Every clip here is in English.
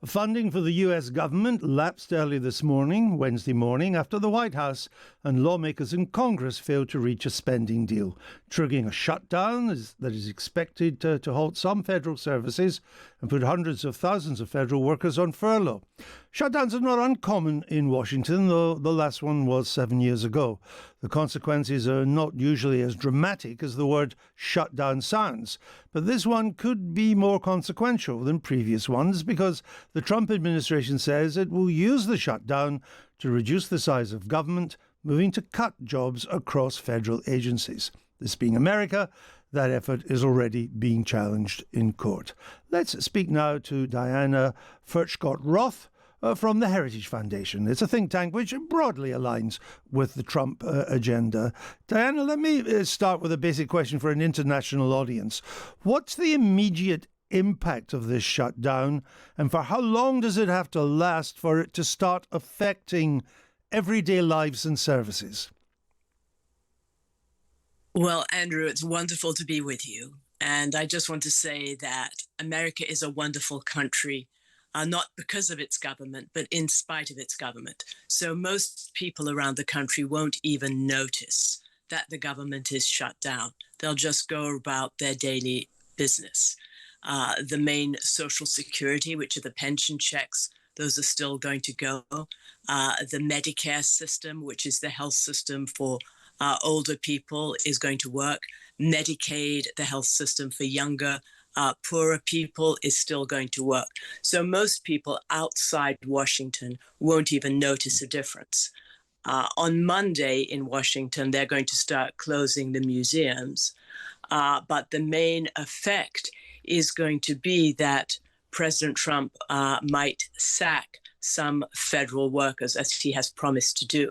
Funding for the US government lapsed early this morning, Wednesday morning, after the White House and lawmakers in Congress failed to reach a spending deal, triggering a shutdown that is expected to halt some federal services and put hundreds of thousands of federal workers on furlough. Shutdowns are not uncommon in Washington, though the last one was 7 years ago. The consequences are not usually as dramatic as the word shutdown sounds, but this one could be more consequential than previous ones because the Trump administration says it will use the shutdown to reduce the size of government, moving to cut jobs across federal agencies. This being America, that effort is already being challenged in court. Let's speak now to Diana Furchtgott-Roth from the Heritage Foundation. It's a think tank which broadly aligns with the Trump agenda. Diana, let me start with a basic question for an international audience. What's the immediate impact of this shutdown, and for how long does it have to last for it to start affecting everyday lives and services? Well, Andrew, it's wonderful to be with you. And I just want to say that America is a wonderful country, not because of its government, but in spite of its government. So most people around the country won't even notice that the government is shut down. They'll just go about their daily business. The main social security, which are the pension checks, those are still going to go. The Medicare system, which is the health system for older people, is going to work. Medicaid, the health system for younger, poorer people, is still going to work. So most people outside Washington won't even notice a difference. On Monday in Washington, they're going to start closing the museums. But the main effect is going to be that President Trump might sack some federal workers, as he has promised to do.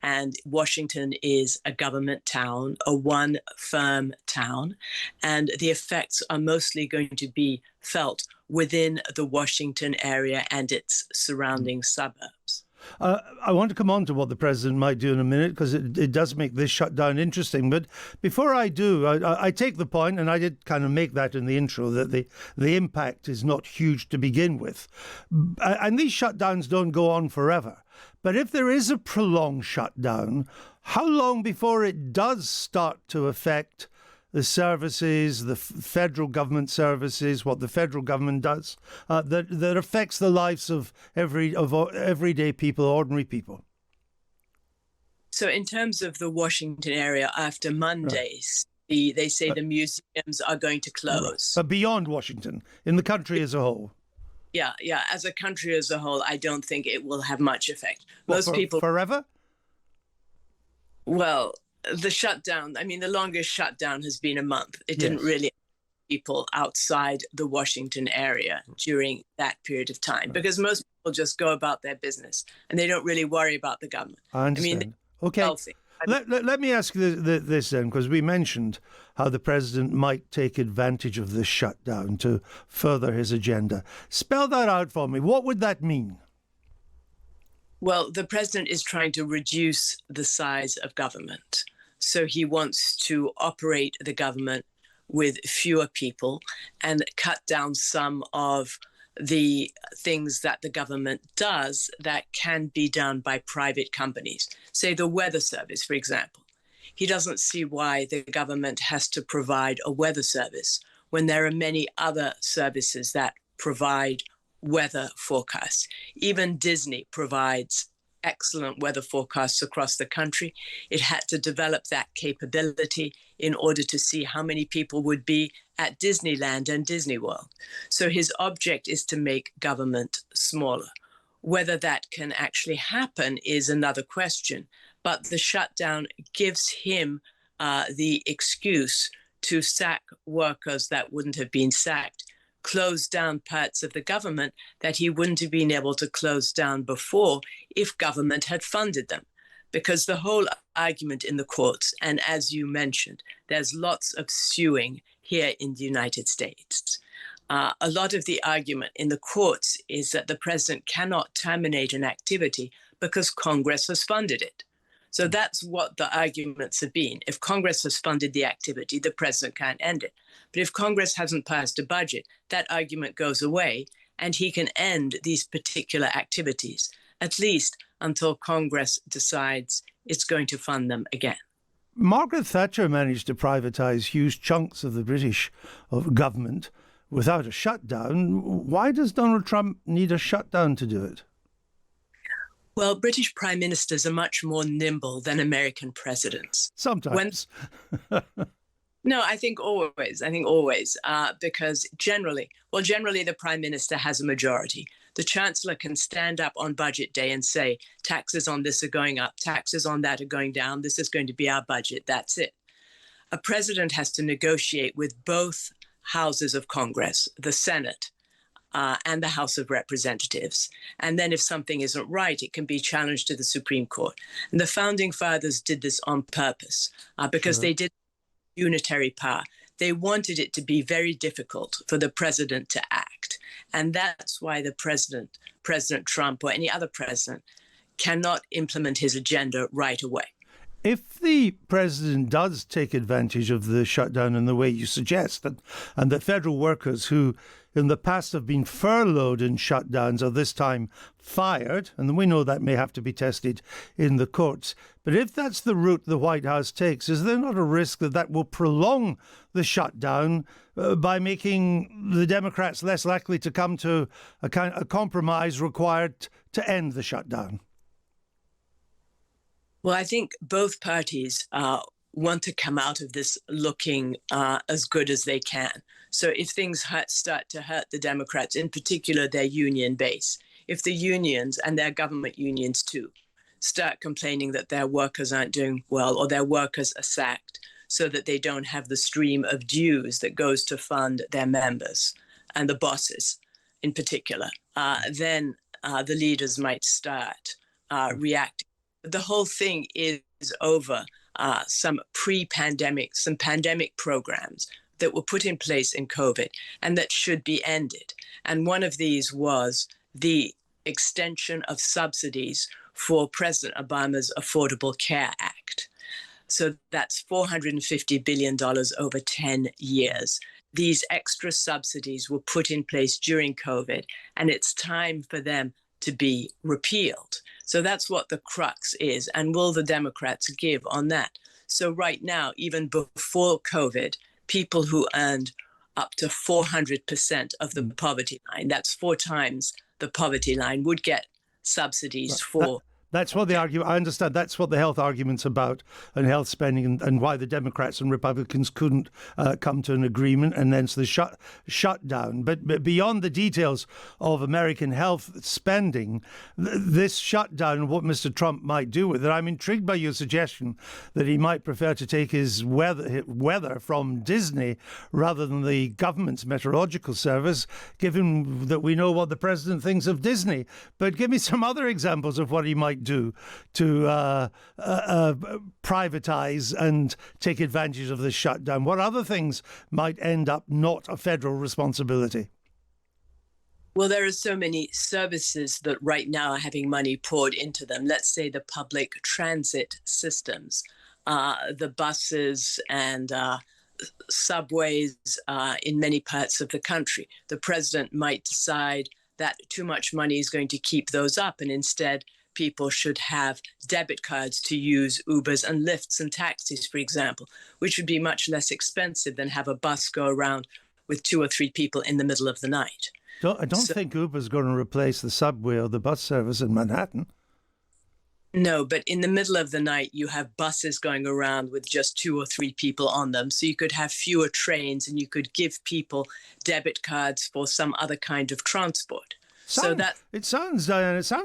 And Washington is a government town, a one-firm town, and the effects are mostly going to be felt within the Washington area and its surrounding suburbs. I want to come on to what the president might do in a minute, because it does make this shutdown interesting. But before I do, I take the point, and I did kind of make that in the intro, that the impact is not huge to begin with. And these shutdowns don't go on forever. But if there is a prolonged shutdown, how long before it does start to affect the services, the federal government services, what the federal government does, that affects the lives of everyday people, ordinary people? So in terms of the Washington area, after Mondays, they say the museums are going to close. But beyond Washington, in the country as a whole? Yeah. As a country as a whole, I don't think it will have much effect. Most people... Forever? Well, the shutdown, the longest shutdown has been a month. It didn't really affect people outside the Washington area during that period of time, because most people just go about their business and they don't really worry about the government. I understand. Okay. Let me ask this then, because we mentioned how the president might take advantage of this shutdown to further his agenda. Spell that out for me. What would that mean? Well, the president is trying to reduce the size of government. So he wants to operate the government with fewer people and cut down some of the things that the government does that can be done by private companies. Say the weather service, for example. He doesn't see why the government has to provide a weather service when there are many other services that provide weather forecasts. Even Disney provides excellent weather forecasts across the country. It had to develop that capability in order to see how many people would be at Disneyland and Disney World. So his object is to make government smaller. Whether that can actually happen is another question, but the shutdown gives him the excuse to sack workers that wouldn't have been sacked, close down parts of the government that he wouldn't have been able to close down before if government had funded them. Because the whole argument in the courts, and as you mentioned, there's lots of suing here in the United States. A lot of the argument in the courts is that the president cannot terminate an activity because Congress has funded it. So that's what the arguments have been. If Congress has funded the activity, the president can't end it. But if Congress hasn't passed a budget, that argument goes away and he can end these particular activities, at least until Congress decides it's going to fund them again. Margaret Thatcher managed to privatise huge chunks of the British government without a shutdown. Why does Donald Trump need a shutdown to do it? Well, British prime ministers are much more nimble than American presidents. Sometimes. No, I think always, because generally the prime minister has a majority. The chancellor can stand up on budget day and say, taxes on this are going up, taxes on that are going down, this is going to be our budget, that's it. A president has to negotiate with both houses of Congress, the Senate, and the House of Representatives. And then if something isn't right, it can be challenged to the Supreme Court. And the founding fathers did this on purpose because they did unitary power. They wanted it to be very difficult for the president to act. And that's why the president, President Trump or any other president, cannot implement his agenda right away. If the president does take advantage of the shutdown in the way you suggest, and the federal workers who in the past have been furloughed in shutdowns are this time fired, and we know that may have to be tested in the courts, but if that's the route the White House takes, is there not a risk that that will prolong the shutdown by making the Democrats less likely to come to a compromise required to end the shutdown? Well, I think both parties want to come out of this looking as good as they can. So if things start to hurt the Democrats, in particular their union base, if the unions and their government unions too start complaining that their workers aren't doing well or their workers are sacked so that they don't have the stream of dues that goes to fund their members and the bosses in particular, then the leaders might start reacting. The whole thing is over some pandemic programs that were put in place in COVID and that should be ended. And one of these was the extension of subsidies for President Obama's Affordable Care Act. So that's $450 billion over 10 years. These extra subsidies were put in place during COVID, and it's time for them to be repealed. So that's what the crux is. And will the Democrats give on that? So right now, even before COVID, people who earned up to 400% of the poverty line, that's 4 times the poverty line, would get subsidies for. That's what the argument, I understand, that's what the health argument's about, and health spending, and why the Democrats and Republicans couldn't come to an agreement, and then the shutdown. But beyond the details of American health spending, this shutdown, what Mr. Trump might do with it, I'm intrigued by your suggestion that he might prefer to take his weather from Disney rather than the government's meteorological service, given that we know what the president thinks of Disney. But give me some other examples of what he might do to privatize and take advantage of this shutdown. What other things might end up not a federal responsibility? Well, there are so many services that right now are having money poured into them. Let's say the public transit systems, the buses and subways in many parts of the country. The president might decide that too much money is going to keep those up, and instead people should have debit cards to use Ubers and Lyfts and taxis, for example, which would be much less expensive than have a bus go around with 2 or 3 people in the middle of the night. I don't think Uber's going to replace the subway or the bus service in Manhattan. No, but in the middle of the night, you have buses going around with just 2 or 3 people on them. So you could have fewer trains and you could give people debit cards for some other kind of transport. It sounds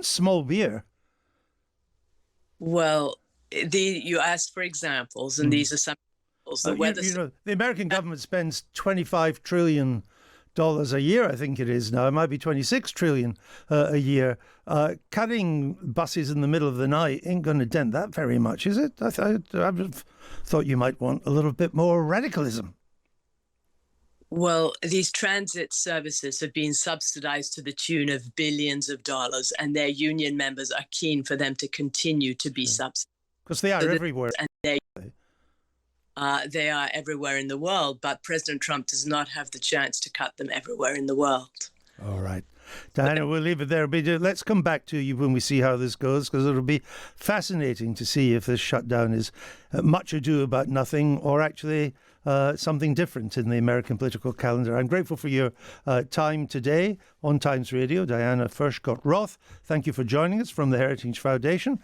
small beer. Well, you asked for examples, and these are some examples. The American government spends $25 trillion a year, I think it is now. It might be 26 trillion a year. Cutting buses in the middle of the night ain't going to dent that very much, is it? I thought you might want a little bit more radicalism. Well, these transit services have been subsidized to the tune of billions of dollars, and their union members are keen for them to continue to be subsidized. Because they are everywhere. And they are everywhere in the world, but President Trump does not have the chance to cut them everywhere in the world. All right. Diana, we'll leave it there. But let's come back to you when we see how this goes, because it'll be fascinating to see if this shutdown is much ado about nothing or actually something different in the American political calendar. I'm grateful for your time today on Times Radio. Diana Furchtgott-Roth, thank you for joining us from the Heritage Foundation.